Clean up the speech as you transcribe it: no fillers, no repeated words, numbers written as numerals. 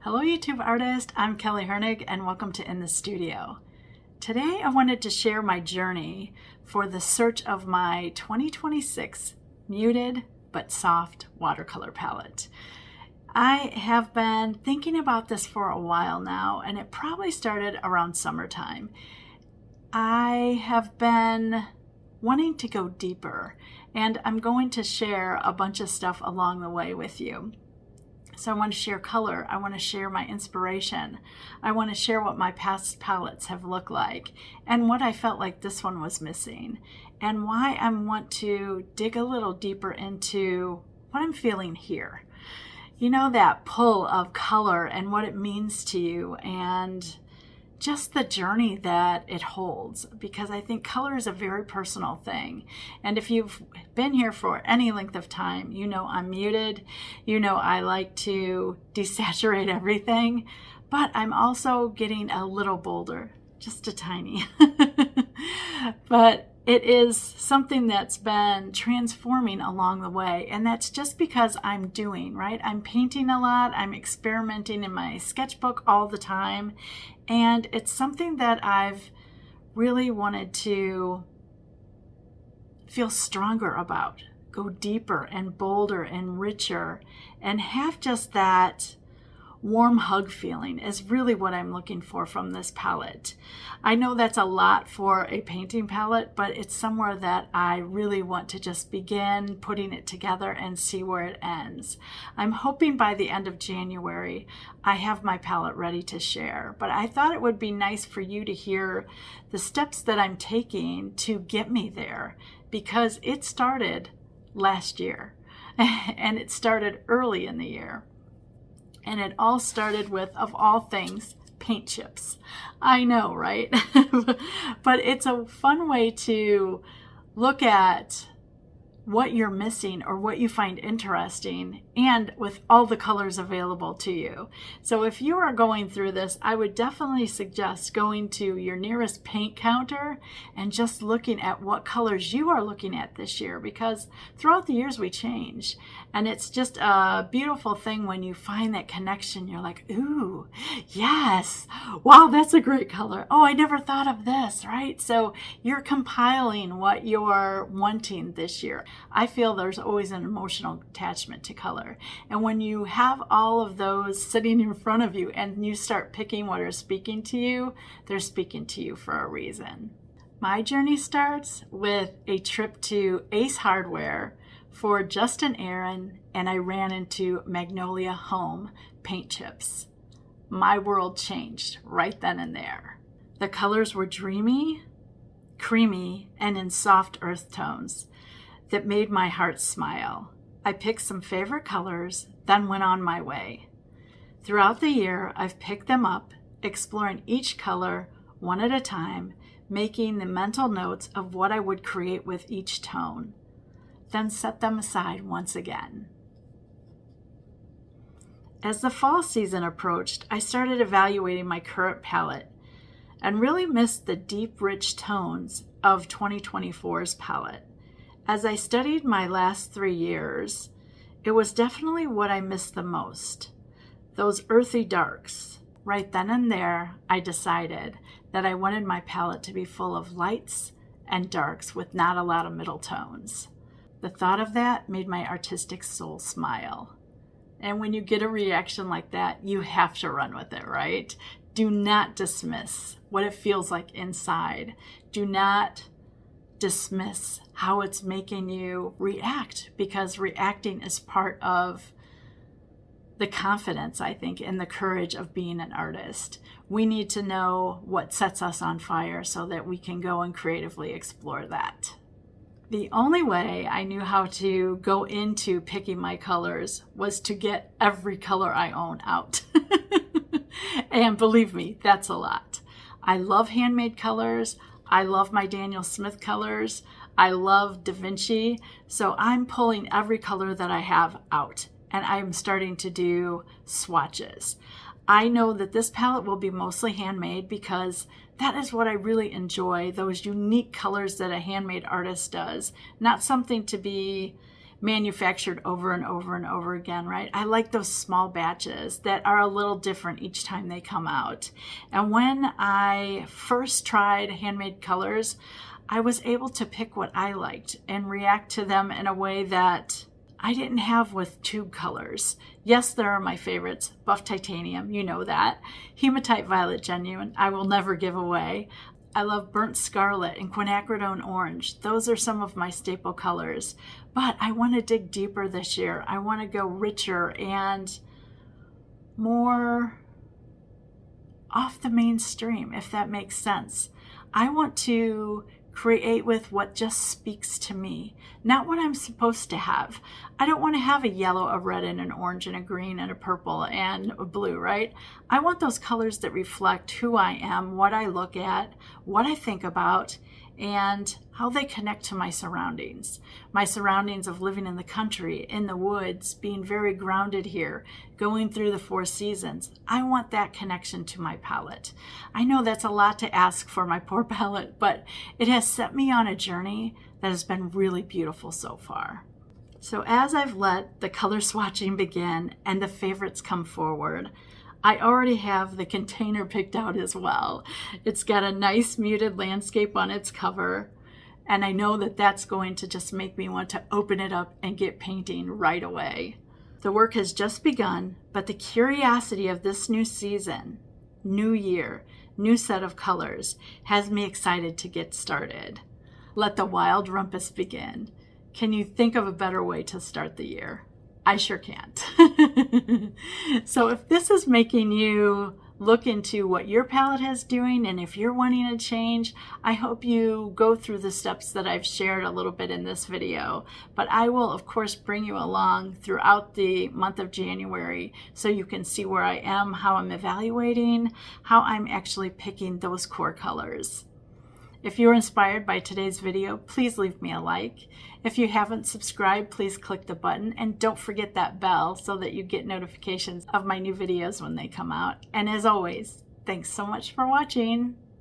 Hello YouTube artist, I'm Kelly Hernig and welcome to In the Studio. Today I wanted to share my journey for the search of my 2026 muted but soft watercolor palette. I have been thinking about this for a while now, and it probably started around summertime. I have been wanting to go deeper, and I'm going to share a bunch of stuff along the way with you. So I want to share color, I want to share my inspiration, I want to share what my past palettes have looked like, and what I felt like this one was missing, and why I want to dig a little deeper into what I'm feeling here. You know, that pull of color and what it means to you, and just the journey that it holds, because I think color is a very personal thing. And if you've been here for any length of time, you know I'm muted, you know I like to desaturate everything, but I'm also getting a little bolder, just a tiny. But it is something that's been transforming along the way, and that's just because I'm doing, right? I'm painting a lot, I'm experimenting in my sketchbook all the time, and it's something that I've really wanted to feel stronger about, go deeper and bolder and richer, and have just that warm hug feeling is really what I'm looking for from this palette. I know that's a lot for a painting palette, but it's somewhere that I really want to just begin putting it together and see where it ends. I'm hoping by the end of January I have my palette ready to share, but I thought it would be nice for you to hear the steps that I'm taking to get me there, because it started last year and it started early in the year. And it all started with, of all things, paint chips. I know, right? But it's a fun way to look at what you're missing or what you find interesting, and with all the colors available to you. So if you are going through this, I would definitely suggest going to your nearest paint counter and just looking at what colors you are looking at this year, because throughout the years we change, and it's just a beautiful thing when you find that connection. You're like, ooh, yes, wow, that's a great color. Oh, I never thought of this, right? So you're compiling what you're wanting this year. I feel there's always an emotional attachment to color. And when you have all of those sitting in front of you and you start picking what are speaking to you, they're speaking to you for a reason. My journey starts with a trip to Ace Hardware for just an errand, and I ran into Magnolia Home paint chips. My world changed right then and there. The colors were dreamy, creamy, and in soft earth tones that made my heart smile. I picked some favorite colors, then went on my way. Throughout the year, I've picked them up, exploring each color one at a time, making the mental notes of what I would create with each tone, then set them aside once again. As the fall season approached, I started evaluating my current palette and really missed the deep, rich tones of 2024's palette. As I studied my last 3 years, it was definitely what I missed the most. Those earthy darks. Right then and there, I decided that I wanted my palette to be full of lights and darks with not a lot of middle tones. The thought of that made my artistic soul smile. And when you get a reaction like that, you have to run with it, right? Do not dismiss what it feels like inside. Do not dismiss how it's making you react, because reacting is part of the confidence, I think, and the courage of being an artist. We need to know what sets us on fire so that we can go and creatively explore that. The only way I knew how to go into picking my colors was to get every color I own out. And believe me, that's a lot. I love handmade colors. I love my Daniel Smith colors. I love Da Vinci. So I'm pulling every color that I have out, and I'm starting to do swatches. I know that this palette will be mostly handmade because that is what I really enjoy, those unique colors that a handmade artist does. Not something to be manufactured over and over and over again, right? I like those small batches that are a little different each time they come out. And when I first tried handmade colors, I was able to pick what I liked and react to them in a way that I didn't have with tube colors. Yes, there are my favorites. Buff Titanium, you know that. Hematite Violet Genuine, I will never give away. I love Burnt Scarlet and Quinacridone Orange. Those are some of my staple colors. But I want to dig deeper this year. I want to go richer and more off the mainstream, if that makes sense. I want to create with what just speaks to me, not what I'm supposed to have. I don't want to have a yellow, a red, and an orange, and a green, and a purple, and a blue, right? I want those colors that reflect who I am, what I look at, what I think about, and how they connect to my surroundings. My surroundings of living in the country, in the woods, being very grounded here, going through the 4 seasons. I want that connection to my palette. I know that's a lot to ask for my poor palette, but it has set me on a journey that has been really beautiful so far. So as I've let the color swatching begin and the favorites come forward, I already have the container picked out as well. It's got a nice muted landscape on its cover, and I know that that's going to just make me want to open it up and get painting right away. The work has just begun, but the curiosity of this new season, new year, new set of colors has me excited to get started. Let the wild rumpus begin. Can you think of a better way to start the year? I sure can't. So if this is making you look into what your palette is doing, and if you're wanting a change, I hope you go through the steps that I've shared a little bit in this video. But I will, of course, bring you along throughout the month of January so you can see where I am, how I'm evaluating, how I'm actually picking those core colors. If you're inspired by today's video, please leave me a like. If you haven't subscribed, please click the button, and don't forget that bell so that you get notifications of my new videos when they come out. And as always, thanks so much for watching.